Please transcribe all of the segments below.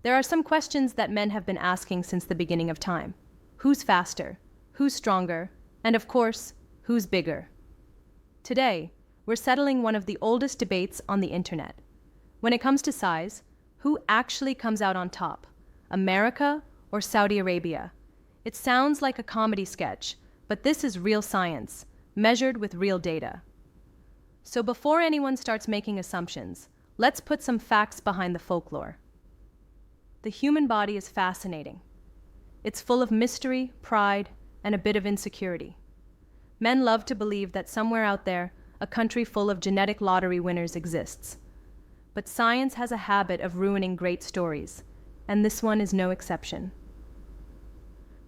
There are some questions that men have been asking since the beginning of time. Who's faster? Who's stronger? And of course, who's bigger? Today, we're settling one of the oldest debates on the internet. When it comes to size, who actually comes out on top? America or Saudi Arabia? It sounds like a comedy sketch, but this is real science, measured with real data. So before anyone starts making assumptions, let's put some facts behind the folklore. The human body is fascinating. It's full of mystery, pride, and a bit of insecurity. Men love to believe that somewhere out there, a country full of genetic lottery winners exists. But science has a habit of ruining great stories, and this one is no exception.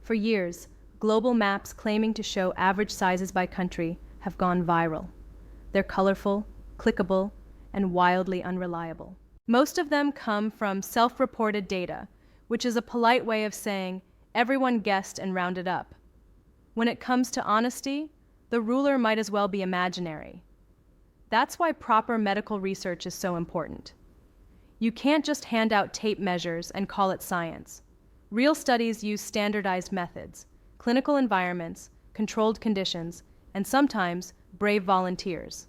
For years, global maps claiming to show average sizes by country have gone viral. They're colorful, clickable, and wildly unreliable. Most of them come from self-reported data, which is a polite way of saying everyone guessed and rounded up. When it comes to honesty, the ruler might as well be imaginary. That's why proper medical research is so important. You can't just hand out tape measures and call it science. Real studies use standardized methods, clinical environments, controlled conditions, and sometimes brave volunteers.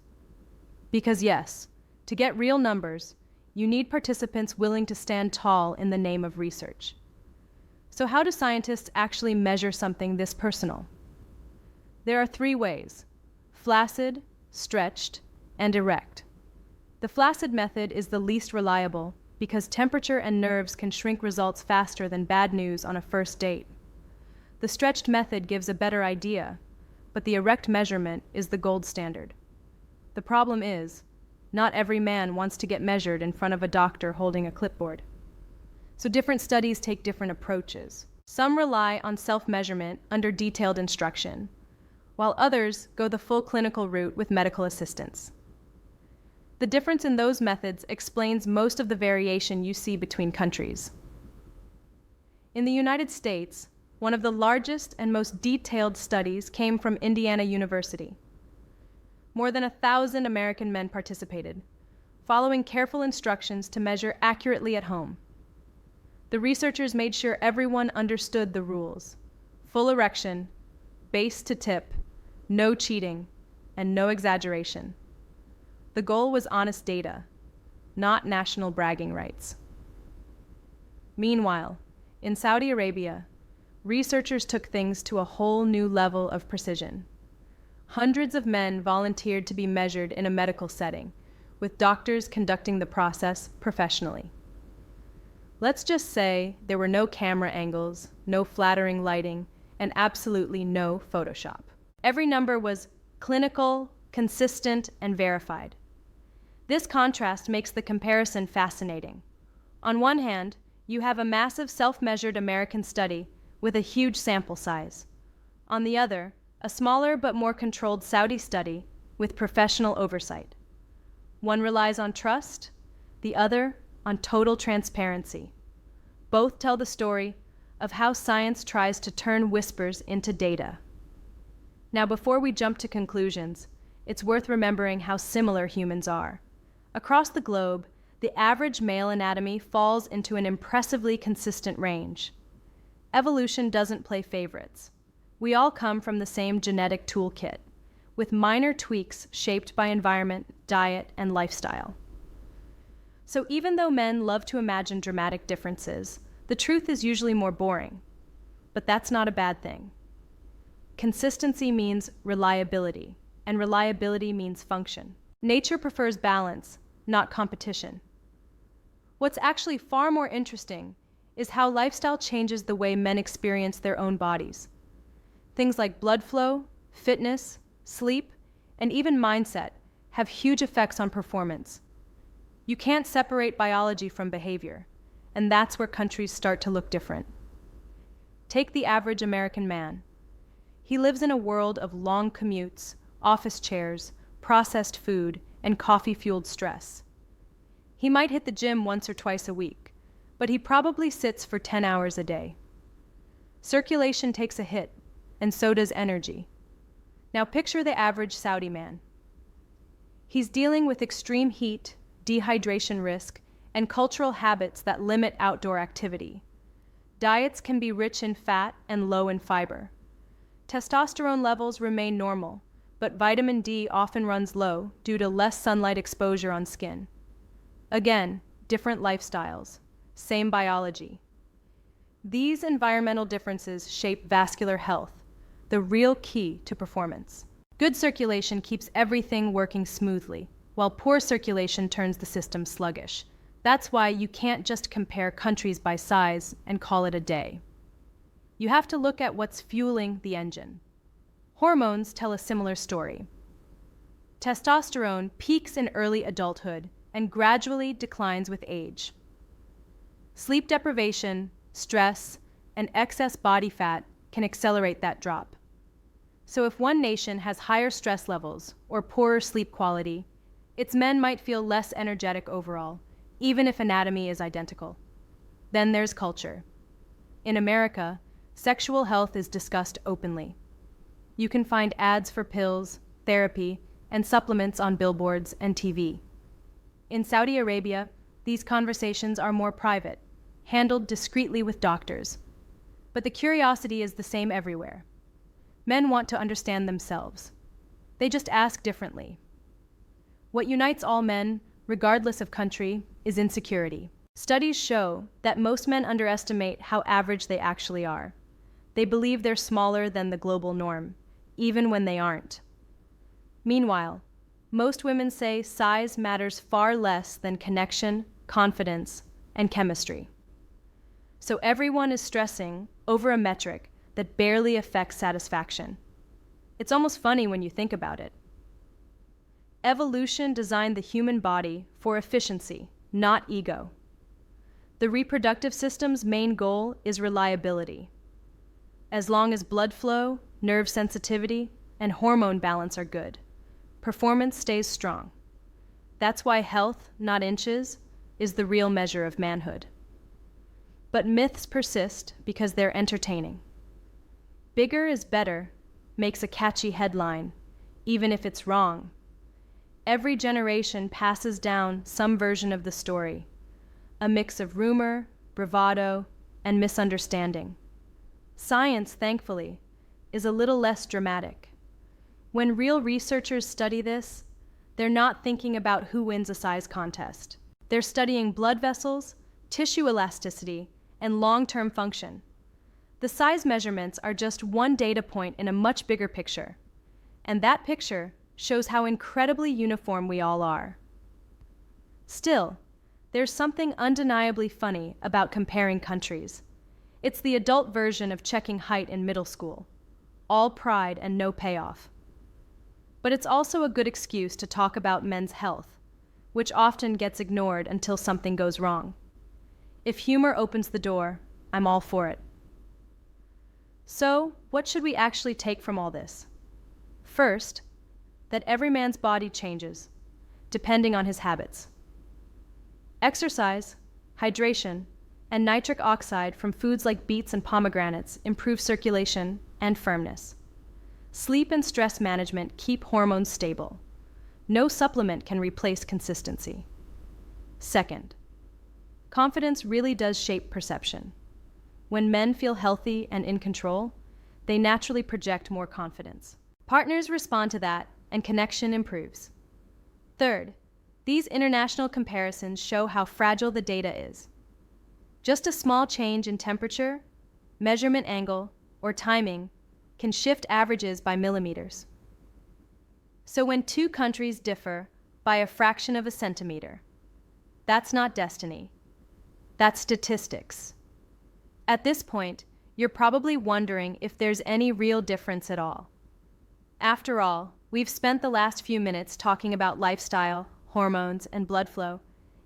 Because yes, to get real numbers, you need participants willing to stand tall in the name of research. So how do scientists actually measure something this personal? There are 3 ways: flaccid, stretched, and erect. The flaccid method is the least reliable because temperature and nerves can shrink results faster than bad news on a first date. The stretched method gives a better idea, but the erect measurement is the gold standard. The problem is, not every man wants to get measured in front of a doctor holding a clipboard. So different studies take different approaches. Some rely on self-measurement under detailed instruction, while others go the full clinical route with medical assistance. The difference in those methods explains most of the variation you see between countries. In the United States, one of the largest and most detailed studies came from Indiana University. More than 1,000 American men participated, following careful instructions to measure accurately at home. The researchers made sure everyone understood the rules: full erection, base to tip, no cheating, and no exaggeration. The goal was honest data, not national bragging rights. Meanwhile, in Saudi Arabia, researchers took things to a whole new level of precision. Hundreds of men volunteered to be measured in a medical setting, with doctors conducting the process professionally. Let's just say there were no camera angles, no flattering lighting, and absolutely no Photoshop. Every number was clinical, consistent, and verified. This contrast makes the comparison fascinating. On one hand, you have a massive self-measured American study with a huge sample size. On the other, a smaller but more controlled Saudi study with professional oversight. One relies on trust, the other on total transparency. Both tell the story of how science tries to turn whispers into data. Now, before we jump to conclusions, it's worth remembering how similar humans are. Across the globe, the average male anatomy falls into an impressively consistent range. Evolution doesn't play favorites. We all come from the same genetic toolkit, with minor tweaks shaped by environment, diet, and lifestyle. So even though men love to imagine dramatic differences, the truth is usually more boring. But that's not a bad thing. Consistency means reliability, and reliability means function. Nature prefers balance, not competition. What's actually far more interesting is how lifestyle changes the way men experience their own bodies. Things like blood flow, fitness, sleep, and even mindset have huge effects on performance. You can't separate biology from behavior, and that's where countries start to look different. Take the average American man. He lives in a world of long commutes, office chairs, processed food, and coffee-fueled stress. He might hit the gym once or twice a week, but he probably sits for 10 hours a day. Circulation takes a hit, and so does energy. Now picture the average Saudi man. He's dealing with extreme heat, dehydration risk, and cultural habits that limit outdoor activity. Diets can be rich in fat and low in fiber. Testosterone levels remain normal, but vitamin D often runs low due to less sunlight exposure on skin. Again, different lifestyles, same biology. These environmental differences shape vascular health, the real key to performance. Good circulation keeps everything working smoothly, while poor circulation turns the system sluggish. That's why you can't just compare countries by size and call it a day. You have to look at what's fueling the engine. Hormones tell a similar story. Testosterone peaks in early adulthood and gradually declines with age. Sleep deprivation, stress, and excess body fat can accelerate that drop. So if one nation has higher stress levels or poorer sleep quality, its men might feel less energetic overall, even if anatomy is identical. Then there's culture. In America, sexual health is discussed openly. You can find ads for pills, therapy, and supplements on billboards and TV. In Saudi Arabia, these conversations are more private, handled discreetly with doctors. But the curiosity is the same everywhere. Men want to understand themselves. They just ask differently. What unites all men, regardless of country, is insecurity. Studies show that most men underestimate how average they actually are. They believe they're smaller than the global norm, even when they aren't. Meanwhile, most women say size matters far less than connection, confidence, and chemistry. So everyone is stressing over a metric that barely affects satisfaction. It's almost funny when you think about it. Evolution designed the human body for efficiency, not ego. The reproductive system's main goal is reliability. As long as blood flow, nerve sensitivity, and hormone balance are good, performance stays strong. That's why health, not inches, is the real measure of manhood. But myths persist because they're entertaining. Bigger is better makes a catchy headline, even if it's wrong. Every generation passes down some version of the story, a mix of rumor, bravado, and misunderstanding. Science, thankfully, is a little less dramatic. When real researchers study this, they're not thinking about who wins a size contest. They're studying blood vessels, tissue elasticity, and long-term function. The size measurements are just one data point in a much bigger picture, and that picture shows how incredibly uniform we all are. Still, there's something undeniably funny about comparing countries. It's the adult version of checking height in middle school. All pride and no payoff. But it's also a good excuse to talk about men's health, which often gets ignored until something goes wrong. If humor opens the door, I'm all for it. So, what should we actually take from all this? First, that every man's body changes, depending on his habits. Exercise, hydration, and nitric oxide from foods like beets and pomegranates improve circulation and firmness. Sleep and stress management keep hormones stable. No supplement can replace consistency. Second, confidence really does shape perception. When men feel healthy and in control, they naturally project more confidence. Partners respond to that, and connection improves. Third, these international comparisons show how fragile the data is. Just a small change in temperature, measurement angle, or timing can shift averages by millimeters. So when two countries differ by a fraction of a centimeter, that's not destiny. That's statistics. At this point, you're probably wondering if there's any real difference at all. After all, we've spent the last few minutes talking about lifestyle, hormones, and blood flow,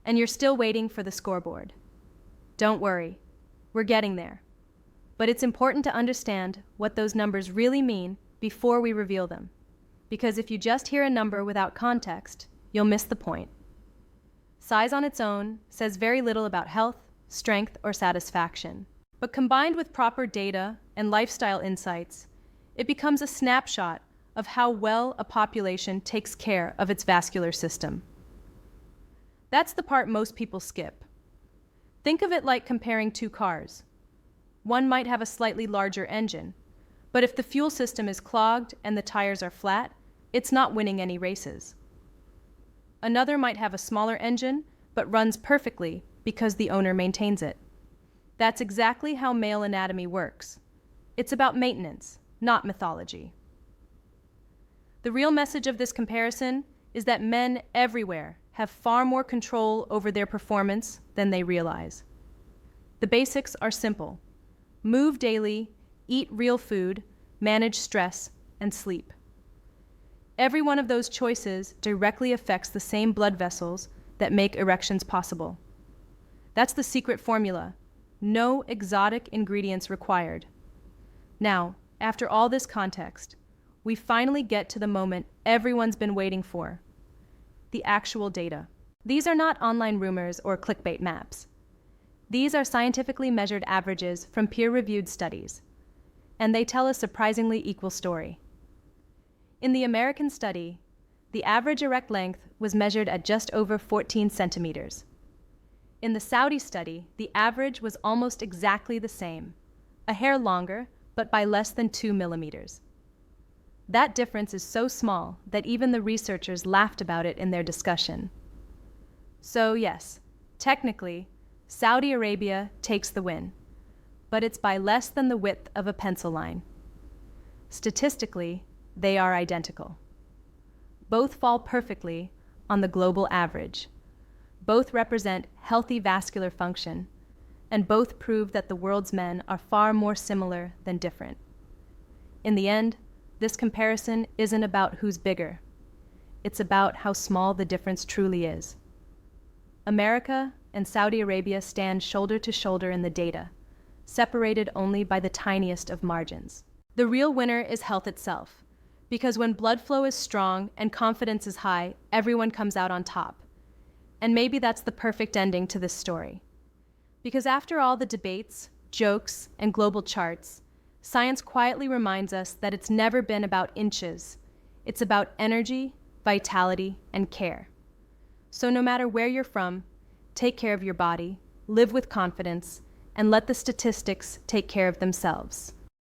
and you're still waiting for the scoreboard. Don't worry, we're getting there. But it's important to understand what those numbers really mean before we reveal them, because if you just hear a number without context, you'll miss the point. Size on its own says very little about health, strength, or satisfaction. But combined with proper data and lifestyle insights, it becomes a snapshot of how well a population takes care of its vascular system. That's the part most people skip. Think of it like comparing two cars. One might have a slightly larger engine, but if the fuel system is clogged and the tires are flat, it's not winning any races. Another might have a smaller engine, but runs perfectly because the owner maintains it. That's exactly how male anatomy works. It's about maintenance, not mythology. The real message of this comparison is that men everywhere have far more control over their performance than they realize. The basics are simple. Move daily, eat real food, manage stress, and sleep. Every one of those choices directly affects the same blood vessels that make erections possible. That's the secret formula. No exotic ingredients required. Now, after all this context, we finally get to the moment everyone's been waiting for: the actual data. These are not online rumors or clickbait maps. These are scientifically measured averages from peer-reviewed studies, and they tell a surprisingly equal story. In the American study, the average erect length was measured at just over 14 centimeters. In the Saudi study, the average was almost exactly the same, a hair longer, but by less than 2 millimeters. That difference is so small that even the researchers laughed about it in their discussion. So yes, technically, Saudi Arabia takes the win, but it's by less than the width of a pencil line. Statistically, they are identical. Both fall perfectly on the global average. Both represent healthy vascular function, and both prove that the world's men are far more similar than different. In the end, this comparison isn't about who's bigger. It's about how small the difference truly is. America and Saudi Arabia stand shoulder to shoulder in the data, separated only by the tiniest of margins. The real winner is health itself, because when blood flow is strong and confidence is high, everyone comes out on top. And maybe that's the perfect ending to this story. Because after all the debates, jokes, and global charts, science quietly reminds us that it's never been about inches. It's about energy, vitality, and care. So no matter where you're from, take care of your body, live with confidence, and let the statistics take care of themselves.